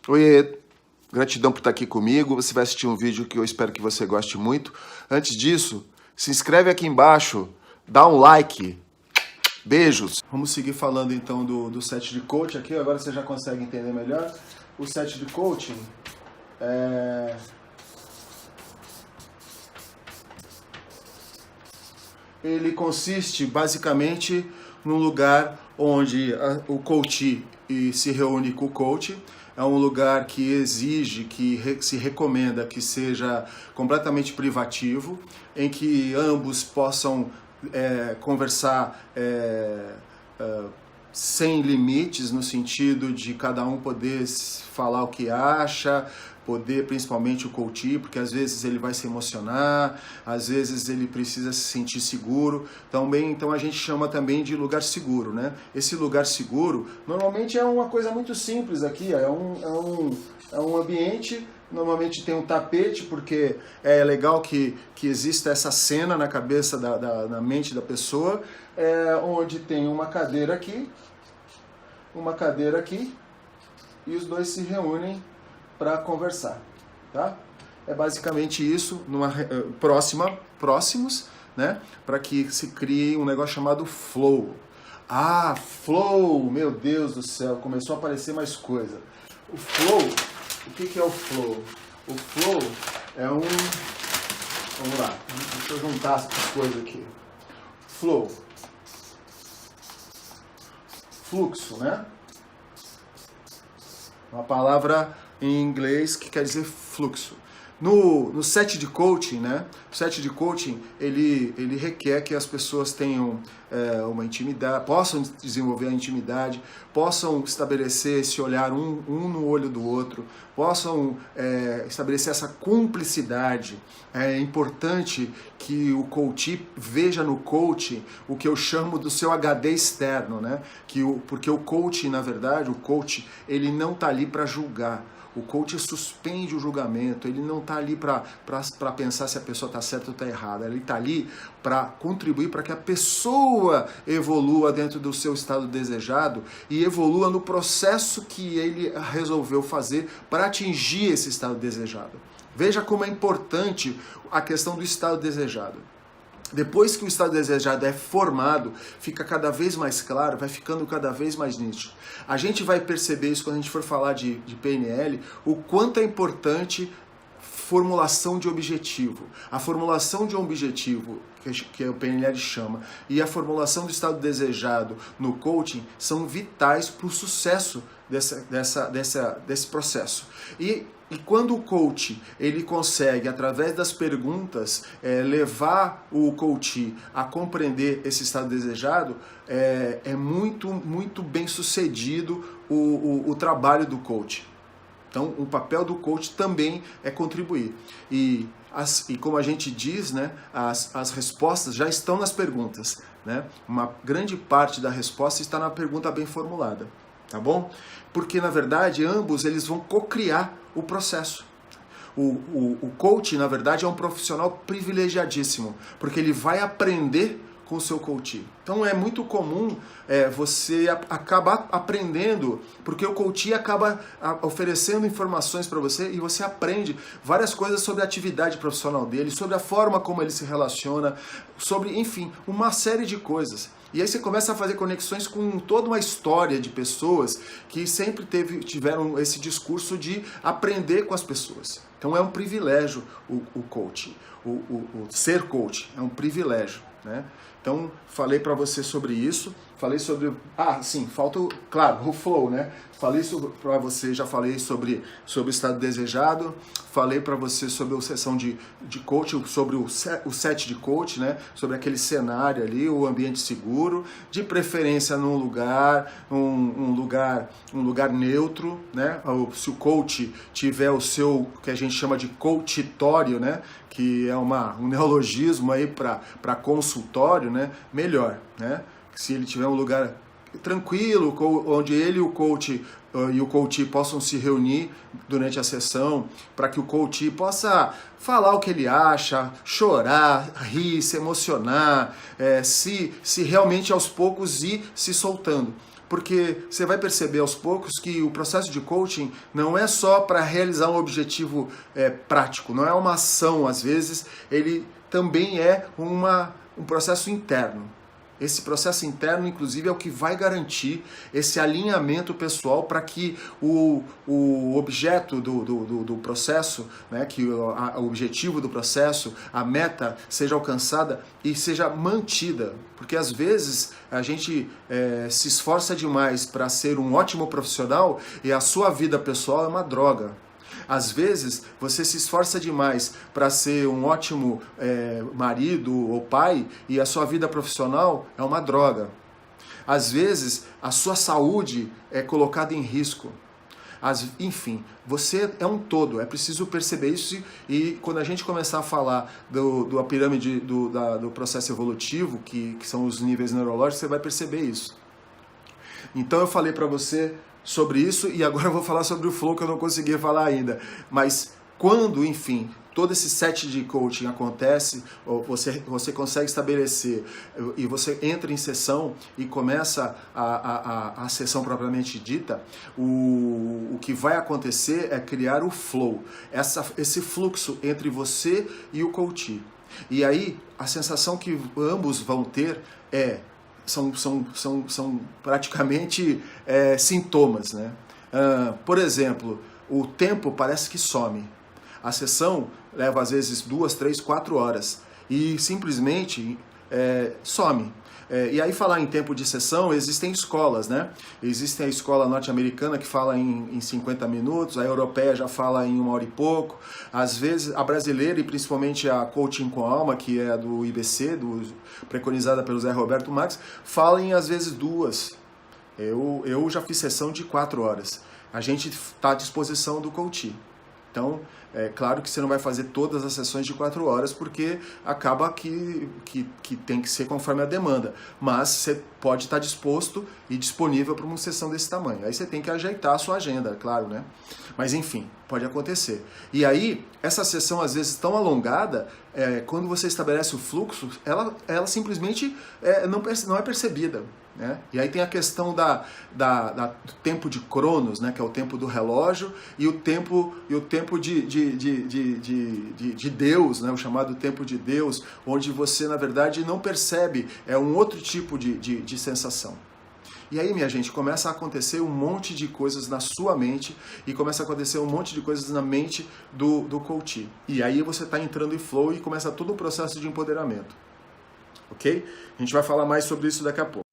Oi, gratidão por estar aqui comigo. Você vai assistir um vídeo que eu espero que você goste muito. Antes disso, se inscreve aqui embaixo, dá um like. Beijos. Vamos seguir falando então do set de coaching aqui. Agora você já consegue entender melhor. O set de coaching ele consiste basicamente num lugar onde o coach se reúne com o coach. É um lugar que exige, que se recomenda que seja completamente privativo, em que ambos possam conversar sem limites, no sentido de cada um poder falar o que acha, poder, principalmente o coach, porque às vezes ele vai se emocionar, às vezes ele precisa se sentir seguro. Então a gente chama também de lugar seguro, né? Esse lugar seguro, normalmente é uma coisa muito simples aqui, é um ambiente. Normalmente tem um tapete, porque é legal que exista essa cena na cabeça, na mente da pessoa, onde tem uma cadeira aqui, e os dois se reúnem para conversar, tá? É basicamente isso, próximos, né? Para que se crie um negócio chamado flow. Ah, flow, meu Deus do céu, começou a aparecer mais coisa. O flow, o que é o flow? O flow é vamos lá, deixa eu juntar as coisas aqui. Flow. Fluxo, né? Uma palavra em inglês que quer dizer fluxo. No set de coaching, né? O set de coaching, ele requer que as pessoas tenham uma intimidade, possam desenvolver a intimidade, possam estabelecer esse olhar um no olho do outro, possam estabelecer essa cumplicidade. É importante que o coach veja no coach o que eu chamo do seu HD externo, né? Porque o coach, na verdade, ele não está ali para julgar. O coach suspende o julgamento, ele não está ali para pensar se a pessoa está certa ou está errada, ele está ali para contribuir para que a pessoa evolua dentro do seu estado desejado e evolua no processo que ele resolveu fazer para atingir esse estado desejado. Veja como é importante a questão do estado desejado. Depois que o estado desejado é formado, fica cada vez mais claro, vai ficando cada vez mais nítido. A gente vai perceber isso quando a gente for falar de PNL, o quanto é importante formulação de objetivo. A formulação de um objetivo, que o PNL chama, e a formulação do estado desejado no coaching são vitais para o sucesso desse processo. E quando o coach ele consegue, através das perguntas, levar o coach a compreender esse estado desejado, é muito bem sucedido o trabalho do coach. Então, o papel do coach também é contribuir. E como a gente diz, né, as respostas já estão nas perguntas, né? Uma grande parte da resposta está na pergunta bem formulada, tá bom? Porque, na verdade, ambos eles vão co-criar o processo. O coach, na verdade, é um profissional privilegiadíssimo, porque ele vai aprender com o seu coach. Então é muito comum você acabar aprendendo, porque o coach acaba oferecendo informações para você e você aprende várias coisas sobre a atividade profissional dele, sobre a forma como ele se relaciona, sobre, enfim, uma série de coisas. E aí você começa a fazer conexões com toda uma história de pessoas que sempre tiveram esse discurso de aprender com as pessoas. Então é um privilégio o coach, o ser coach, é um privilégio, né? Então, falei para você sobre isso, falei sobre... falta, claro, o flow, né? Falei para você, já falei sobre o estado desejado, falei para você sobre a sessão de coach, sobre o set de coach, né? Sobre aquele cenário ali, o ambiente seguro, de preferência num lugar, um lugar neutro, né? Se o coach tiver o seu, que a gente chama de coachitório, né? Que é um neologismo aí para consultório, né? Melhor, né? Se ele tiver um lugar tranquilo, onde ele e o coach possam se reunir durante a sessão, para que o coach possa falar o que ele acha, chorar, rir, se emocionar, se realmente aos poucos ir se soltando. porque você vai perceber aos poucos que o processo de coaching não é só para realizar um objetivo prático, não é uma ação, às vezes, ele também é um processo interno. Esse processo interno, inclusive, é o que vai garantir esse alinhamento pessoal para que o objeto do processo, né, que o objetivo do processo, a meta, seja alcançada e seja mantida. Porque, às vezes, a gente se esforça demais para ser um ótimo profissional e a sua vida pessoal é uma droga. Às vezes, você se esforça demais para ser um ótimo marido ou pai e a sua vida profissional é uma droga. Às vezes, a sua saúde é colocada em risco. Enfim, você é um todo, é preciso perceber isso e quando a gente começar a falar da pirâmide do processo evolutivo, que são os níveis neurológicos, você vai perceber isso. Então eu falei para você sobre isso e agora eu vou falar sobre o flow que eu não consegui falar ainda. Mas quando, enfim, todo esse set de coaching acontece, você consegue estabelecer e você entra em sessão e começa a sessão propriamente dita, o que vai acontecer é criar o flow, esse fluxo entre você e o coach. E aí a sensação que ambos vão ter são praticamente sintomas, né? Por exemplo, o tempo parece que some. A sessão leva às vezes 2, 3, 4 horas e simplesmente some. E aí falar em tempo de sessão, existem escolas, né? Existe a escola norte-americana que fala em 50 minutos, a europeia já fala em 1 hora e pouco, às vezes a brasileira e principalmente a Coaching com Alma, que é do IBC, preconizada pelo Zé Roberto Max, fala em às vezes 2. Eu já fiz sessão de 4 horas. A gente está à disposição do coach. Então, é claro que você não vai fazer todas as sessões de 4 horas, porque acaba que tem que ser conforme a demanda. Mas você pode estar disposto e disponível para uma sessão desse tamanho. Aí você tem que ajeitar a sua agenda, claro, né? Mas enfim, pode acontecer. E aí, essa sessão às vezes tão alongada, quando você estabelece o fluxo, ela simplesmente não é percebida. Né? E aí tem a questão do tempo de Cronos, né, que é o tempo do relógio, e o tempo de Deus, né, o chamado tempo de Deus, onde você, na verdade, não percebe, é um outro tipo de sensação. E aí, minha gente, começa a acontecer um monte de coisas na sua mente e começa a acontecer um monte de coisas na mente do coach. E aí você está entrando em flow e começa todo o processo de empoderamento. Ok? A gente vai falar mais sobre isso daqui a pouco.